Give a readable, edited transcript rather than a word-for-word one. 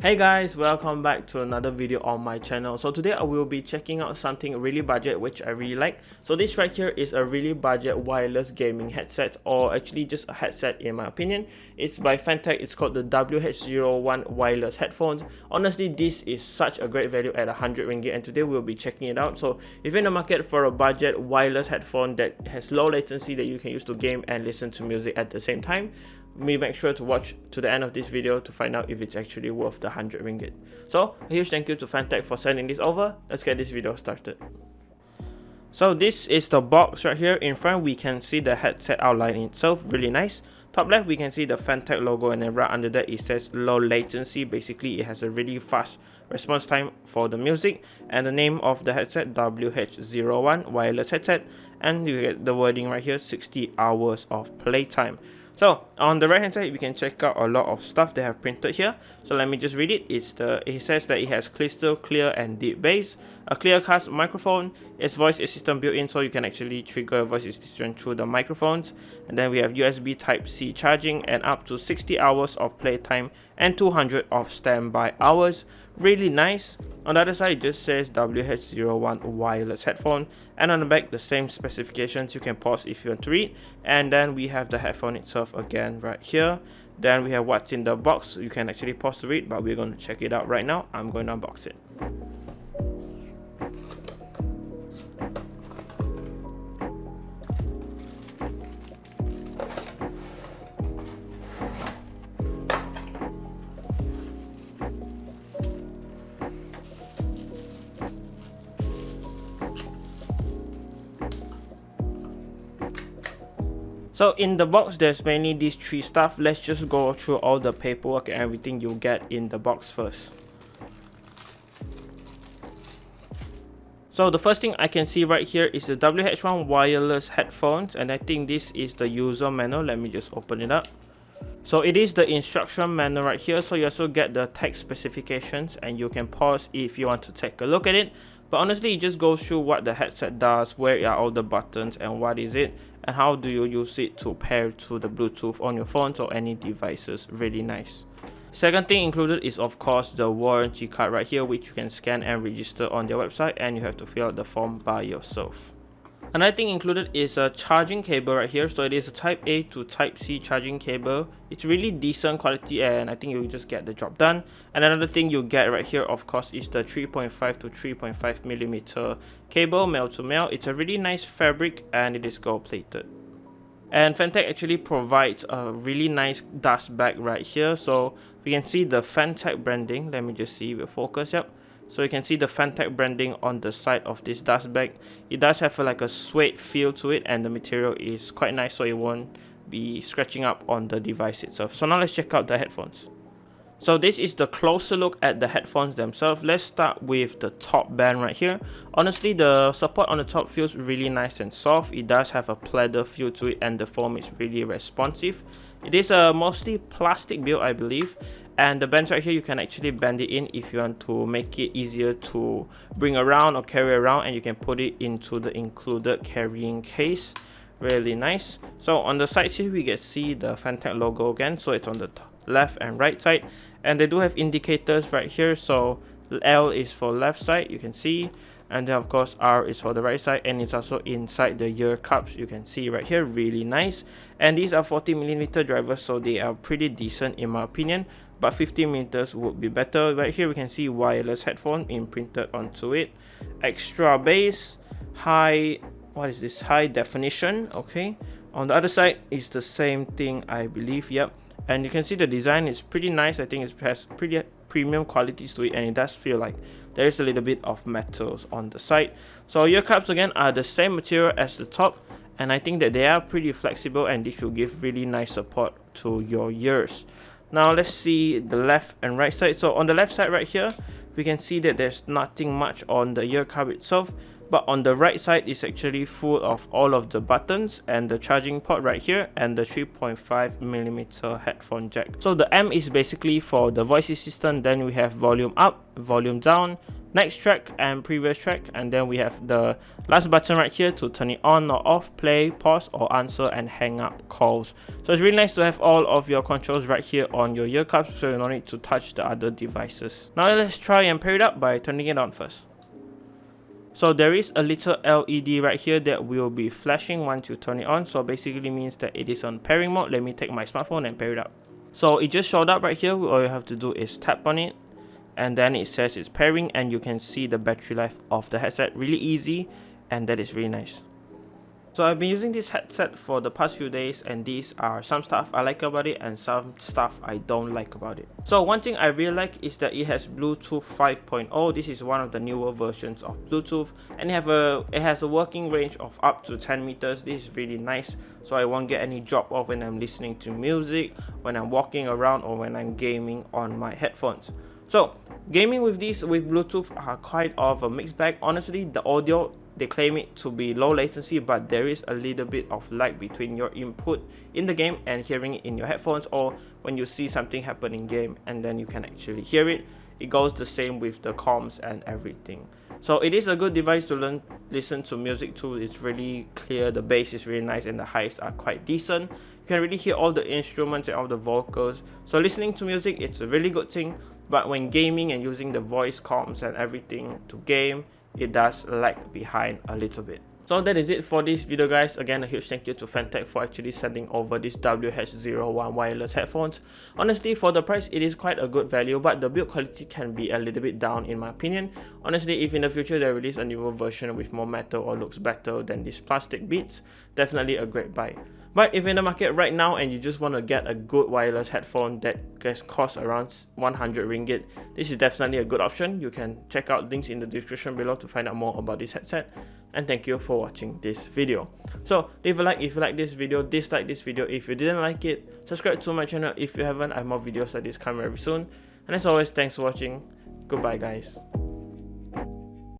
Hey guys, welcome back to another video on my channel. So today I will be checking out something really budget which I really like. So this right here is a really budget wireless gaming headset, or actually just a headset in my opinion. It's by Fantech. It's called the WH01 wireless headphones. Honestly, this is such a great value at 100 ringgit, and today we'll be checking it out. So if you're in the market for a budget wireless headphone that has low latency that you can use to game and listen to music at the same time, make sure to watch to the end of this video to find out if it's actually worth the 100 ringgit. So a huge thank you to Fantech for sending this over. Let's get this video started. So this is the box right here. In front we can see the headset outline itself, really nice. Top left we can see the Fantech logo, and then right under that it says low latency. Basically it has a really fast response time for the music, and the name of the headset, WH01 wireless headset, and you get the wording right here, 60 hours of playtime. So on the right hand side we can check out a lot of stuff they have printed here. So let me just read it. It says that it has crystal clear and deep bass, a clear cast microphone, its voice assistant built in, so you can actually trigger a voice assistant through the microphones, and then we have USB Type-C charging and up to 60 hours of playtime and 200 of standby hours. Really nice. On the other side it just says WH01 wireless headphone, and on the back the same specifications. You can pause if you want to read, and then we have the headphone itself again right here. Then we have what's in the box. You can actually pause to read, but we're going to check it out right now. I'm going to unbox it. So in the box there's mainly these three stuff. Let's just go through all the paperwork and everything you get in the box first. So the first thing I can see right here is the WH1 wireless headphones, and I think this is the user manual. Let me just open it up. So it is the instruction manual right here. So you also get the text specifications, and you can pause if you want to take a look at it. But honestly, it just goes through what the headset does, where are all the buttons and what is it, and how do you use it to pair to the Bluetooth on your phones or any devices. Really nice. Second thing included is of course the warranty card right here, which you can scan and register on their website, and you have to fill out the form by yourself. Another thing included is a charging cable right here. So it is a Type A to Type C charging cable. It's really decent quality, and I think you'll just get the job done. And another thing you get right here of course is the 3.5 to 3.5 millimeter cable, male to male. It's a really nice fabric and it is gold plated. And Fantech actually provides a really nice dust bag right here. So we can see the Fantech branding. Let me just see if it focus. Yep. So you can see the Fantech branding on the side of this dust bag. It does have like a suede feel to it, and the material is quite nice, so it won't be scratching up on the device itself. So now let's check out the headphones. So this is the closer look at the headphones themselves. Let's start with the top band right here. Honestly, the support on the top feels really nice and soft. It does have a pleather feel to it, and the foam is really responsive. It is a mostly plastic build, I believe. And the bands right here, you can actually bend it in if you want to make it easier to bring around or carry around, and you can put it into the included carrying case. Really nice. So on the sides here we can see the Fantech logo again, so it's on the left and right side, and they do have indicators right here. So L is for left side, you can see, and then of course R is for the right side, and it's also inside the ear cups, you can see right here. Really nice. And these are 40mm drivers, so they are pretty decent in my opinion, but 50mm would be better. Right here we can see wireless headphone imprinted onto it. Extra bass, high, what is this, high definition. Okay, on the other side is the same thing, I believe. Yep. And you can see the design is pretty nice. I think it has pretty premium qualities to it, and it does feel like there is a little bit of metals on the side. So ear cups again are the same material as the top, and I think that they are pretty flexible, and this will give really nice support to your ears. Now let's see the left and right side. So on the left side right here we can see that there's nothing much on the ear cup itself. but on the right side is actually full of all of the buttons and the charging port right here and the 3.5mm headphone jack. So the M is basically for the voice assistant, then we have volume up, volume down, next track and previous track, and then we have the last button right here to turn it on or off, play, pause or answer and hang up calls. So it's really nice to have all of your controls right here on your ear cups, so you don't need to touch the other devices. Now let's try and pair it up by turning it on first. So there is a little LED right here that will be flashing once you turn it on, so basically means that it is on pairing mode. Let me take my smartphone and pair it up. So it just showed up right here. All you have to do is tap on it, and then it says it's pairing, and you can see the battery life of the headset. Really easy, and that is really nice. So I've been using this headset for the past few days, and these are some stuff I like about it and some stuff I don't like about it. So one thing I really like is that it has Bluetooth 5.0. This is one of the newer versions of Bluetooth, and it has a working range of up to 10 meters. This is really nice, so I won't get any drop off when I'm listening to music, when I'm walking around, or when I'm gaming on my headphones. So gaming with these with Bluetooth are quite of a mixed bag. Honestly, the audio, they claim it to be low latency, but there is a little bit of lag between your input in the game and hearing it in your headphones, or when you see something happen in game and then you can actually hear it. It goes the same with the comms and everything. So it is a good device to listen to music to. It's really clear, the bass is really nice and the highs are quite decent. You can really hear all the instruments and all the vocals. So listening to music, it's a really good thing, but when gaming and using the voice comms and everything to game, it does lag behind a little bit. So that is it for this video, guys. Again, a huge thank you to Fantech for actually sending over this WH01 wireless headphones. Honestly, for the price, it is quite a good value, but the build quality can be a little bit down in my opinion. Honestly, if in the future they release a newer version with more metal or looks better than these plastic beads, definitely a great buy. But if in the market right now and you just want to get a good wireless headphone that costs around 100 ringgit, this is definitely a good option. You can check out links in the description below to find out more about this headset. And thank you for watching this video. So leave a like if you like this video, dislike this video if you didn't like it, subscribe to my channel if you haven't. I have more videos like this coming very soon. And as always, thanks for watching. Goodbye, guys.